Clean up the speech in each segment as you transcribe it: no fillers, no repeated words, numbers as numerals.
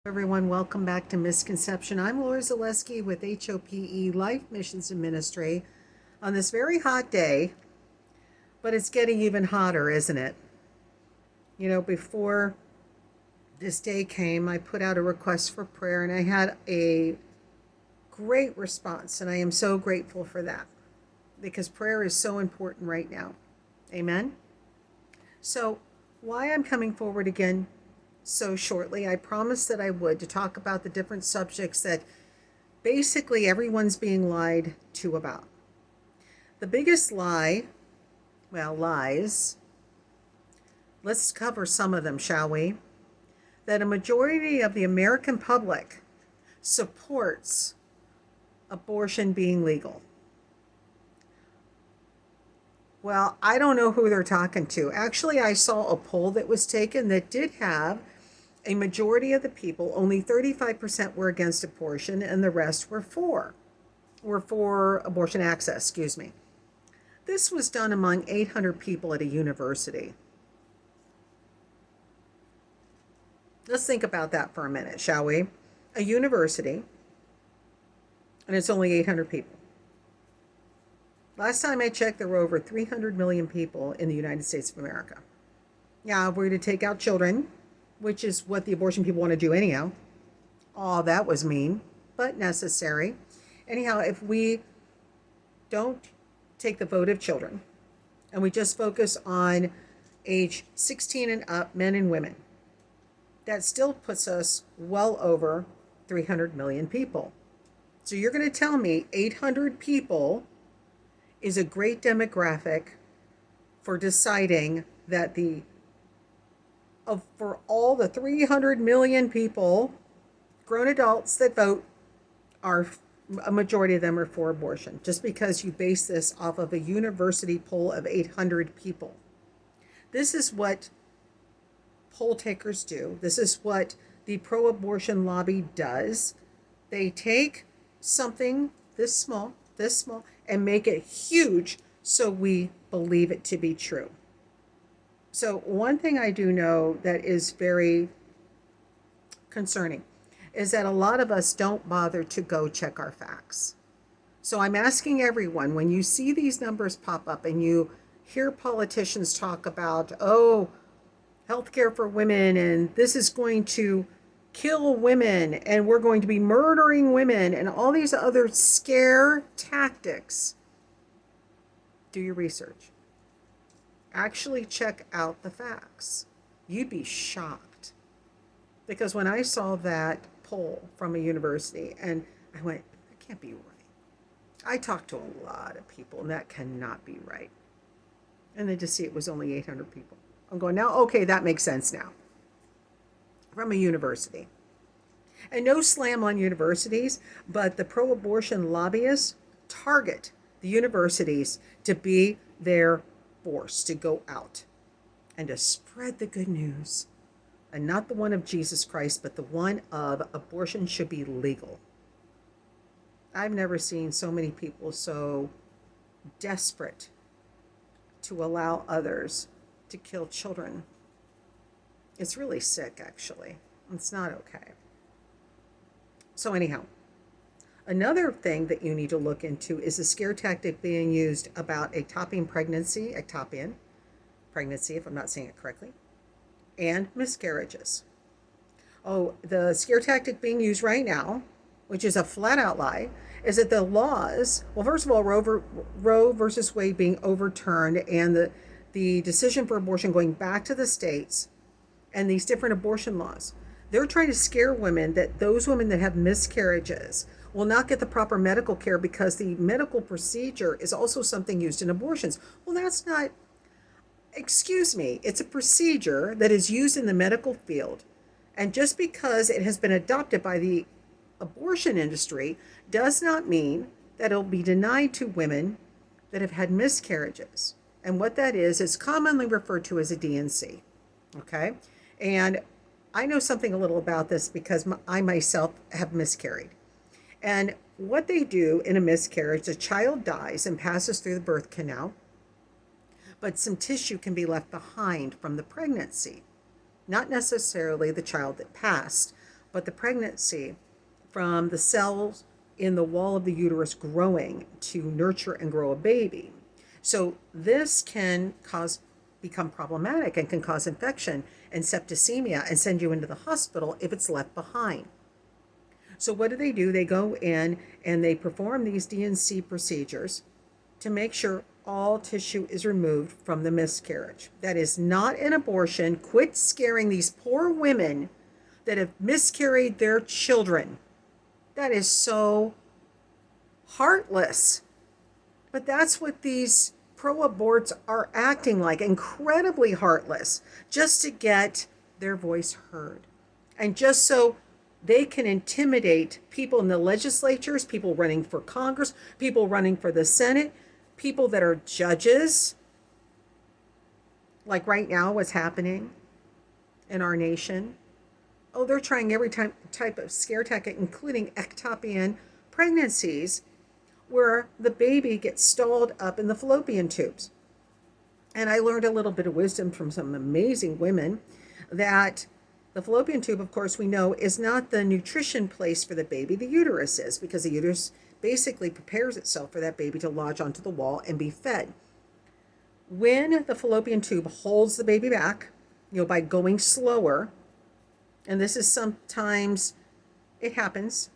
Everyone, welcome back to Misconception. I'm Laura Zaleski with HOPE Life Missions and Ministry on this very hot day, but it's getting even hotter, isn't it? Before this day came, I put out a request for prayer and I had a great response, and I am so grateful for that because prayer is so important right now. Amen? So, why I'm coming forward again so shortly, I promised that I would, to talk about the different subjects that basically everyone's being lied to about. The biggest lie, lies, let's cover some of them, shall we? That a majority of the American public supports abortion being legal. Well, I don't know who they're talking to. Actually, I saw a poll that was taken that did have a majority of the people, only 35% were against abortion, and the rest were for abortion access, excuse me. This was done among 800 people at a university. Let's think about that for a minute, shall we? A university, and it's only 800 people. Last time I checked, there were over 300 million people in the United States of America. Yeah, if we're to take out children, which is what the abortion people want to do anyhow. Oh, that was mean, but necessary. Anyhow, if we don't take the vote of children and we just focus on age 16 and up, men and women, that still puts us well over 300 million people. So you're going to tell me 800 people is a great demographic for deciding that for all the 300 million people, grown adults that vote, a majority of them are for abortion, just because you base this off of a university poll of 800 people. This is what poll takers do. This is what the pro-abortion lobby does. They take something this small, and make it huge so we believe it to be true. So one thing I do know that is very concerning is that a lot of us don't bother to go check our facts. So I'm asking everyone, when you see these numbers pop up and you hear politicians talk about, healthcare for women, and this is going to kill women, and we're going to be murdering women, and all these other scare tactics, do your research. Actually check out the facts. You'd be shocked. Because when I saw that poll from a university, and I went, that can't be right. I talked to a lot of people, and that cannot be right. And then to see it was only 800 people. I'm going, now, okay, that makes sense now. From a university. And no slam on universities, but the pro-abortion lobbyists target the universities to be their force to go out and to spread the good news. And not the one of Jesus Christ, but the one of abortion should be legal. I've never seen so many people so desperate to allow others to kill children. It's really sick, actually. It's not okay. So anyhow, another thing that you need to look into is the scare tactic being used about ectopic pregnancy, if I'm not saying it correctly, and miscarriages. The scare tactic being used right now, which is a flat out lie, is that the laws, first of all, Roe versus Wade being overturned and the decision for abortion going back to the states and these different abortion laws, they're trying to scare women that those women that have miscarriages will not get the proper medical care because the medical procedure is also something used in abortions. Well, that's not, excuse me, it's a procedure that is used in the medical field. And just because it has been adopted by the abortion industry does not mean that it'll be denied to women that have had miscarriages. And what that is commonly referred to as a D&C. Okay? And I know something a little about this because I myself have miscarried. And what they do in a miscarriage, the child dies and passes through the birth canal, but some tissue can be left behind from the pregnancy. Not necessarily the child that passed, but the pregnancy from the cells in the wall of the uterus growing to nurture and grow a baby. So this can become problematic and can cause infection and septicemia and send you into the hospital if it's left behind. So what do? They go in and they perform these D&C procedures to make sure all tissue is removed from the miscarriage. That is not an abortion. Quit scaring these poor women that have miscarried their children. That is so heartless. But that's what these pro-aborts are acting like, incredibly heartless, just to get their voice heard. And just so they can intimidate people in the legislatures, people running for Congress, people running for the Senate, people that are judges, like right now what's happening in our nation. Oh, they're trying every type of scare tactic, including ectopic pregnancies, where the baby gets stalled up in the fallopian tubes. And I learned a little bit of wisdom from some amazing women that the fallopian tube, of course, we know is not the nutrition place for the baby. The uterus is, because the uterus basically prepares itself for that baby to lodge onto the wall and be fed. When the fallopian tube holds the baby back, by going slower, and this is sometimes, it happens,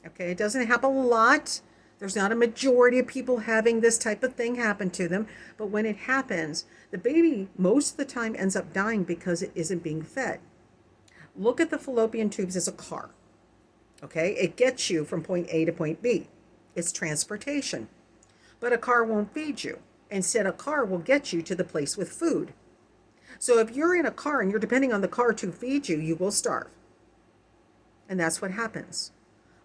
okay? It doesn't happen a lot. There's not a majority of people having this type of thing happen to them. But when it happens, the baby most of the time ends up dying because it isn't being fed. Look at the fallopian tubes as a car, okay? It gets you from point A to point B. It's transportation. But a car won't feed you. Instead, a car will get you to the place with food. So if you're in a car and you're depending on the car to feed you, you will starve. And that's what happens.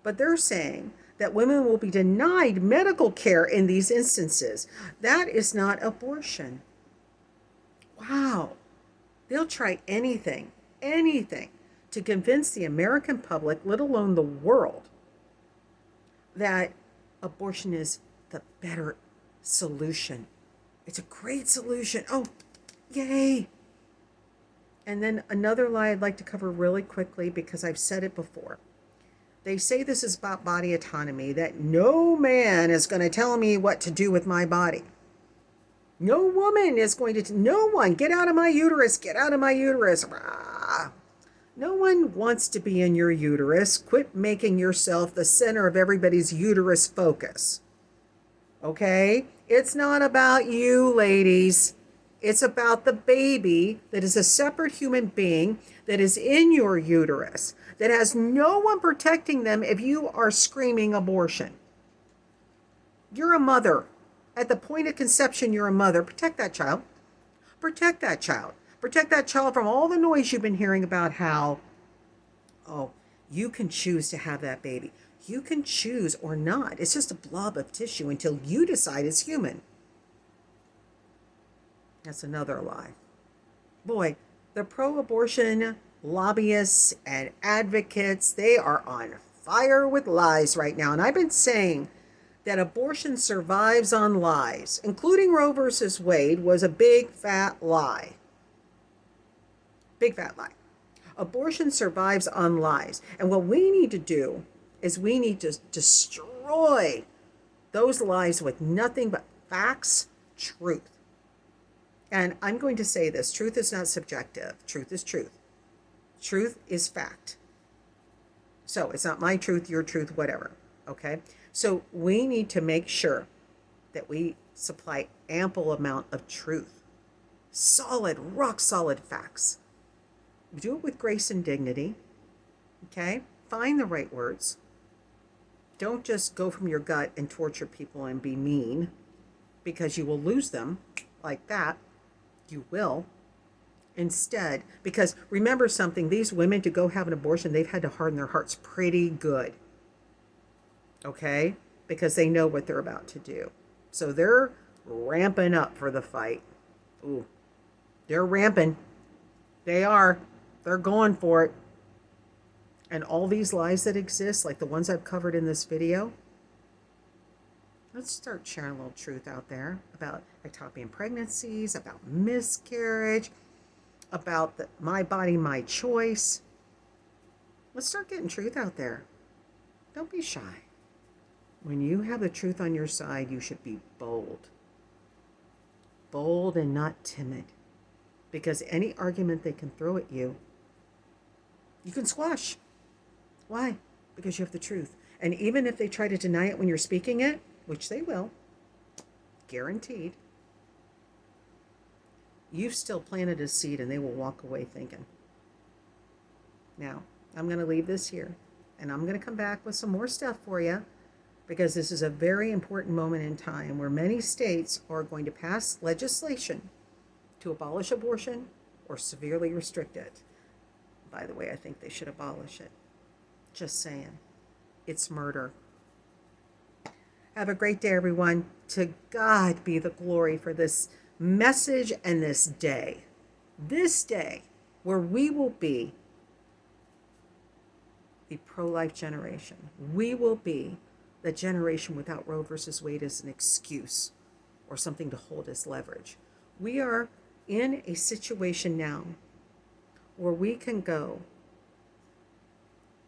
But they're saying that women will be denied medical care in these instances. That is not abortion. Wow. They'll try anything to convince the American public, let alone the world, that abortion is the better solution. It's a great solution. Oh, yay. And then another lie I'd like to cover really quickly, because I've said it before. They say this is about body autonomy, that no man is going to tell me what to do with my body. No woman is going to, no one, get out of my uterus, get out of my uterus. Rah. No one wants to be in your uterus. Quit making yourself the center of everybody's uterus focus. Okay? It's not about you, ladies. It's about the baby that is a separate human being that is in your uterus, that has no one protecting them if you are screaming abortion. You're a mother. At the point of conception, you're a mother. Protect that child. Protect that child. Protect that child from all the noise you've been hearing about how, oh, you can choose to have that baby. You can choose or not. It's just a blob of tissue until you decide it's human. That's another lie. Boy, the pro-abortion lobbyists and advocates, they are on fire with lies right now. And I've been saying that abortion survives on lies, including Roe versus Wade was a big fat lie. Big fat lie. Abortion survives on lies. And what we need to do is we need to destroy those lies with nothing but facts, truth. And I'm going to say this, truth is not subjective. Truth is truth. Truth is fact. So it's not my truth, your truth, whatever. Okay? So we need to make sure that we supply ample amount of truth. Solid, rock solid facts. Do it with grace and dignity. Okay? Find the right words. Don't just go from your gut and torture people and be mean, because you will lose them like that. You will. Instead, because remember something, these women, to go have an abortion, they've had to harden their hearts pretty good. Okay? Because they know what they're about to do. So they're ramping up for the fight. Ooh. They're ramping. They are. They're going for it. And all these lies that exist, like the ones I've covered in this video, let's start sharing a little truth out there about ectopic pregnancies, about miscarriage, about my body, my choice. Let's start getting truth out there. Don't be shy. When you have the truth on your side, you should be bold. Bold and not timid. Because any argument they can throw at you, you can squash. Why? Because you have the truth. And even if they try to deny it when you're speaking it, which they will, guaranteed, you've still planted a seed and they will walk away thinking. Now, I'm going to leave this here and I'm going to come back with some more stuff for you because this is a very important moment in time where many states are going to pass legislation to abolish abortion or severely restrict it. By the way, I think they should abolish it. Just saying. It's murder. Have a great day, everyone. To God be the glory for this message and this day. This day where we will be the pro-life generation. We will be the generation without Roe versus Wade as an excuse or something to hold as leverage. We are in a situation now where we can go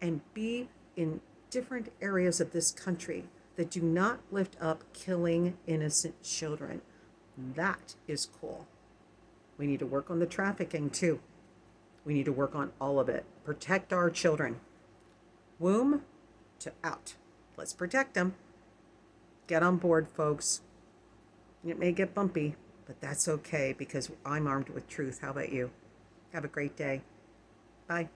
and be in different areas of this country that do not lift up killing innocent children. That is cool. We need to work on the trafficking too. We need to work on all of it. Protect our children. Womb to out. Let's protect them. Get on board, folks. It may get bumpy, but that's okay because I'm armed with truth. How about you? Have a great day. Bye.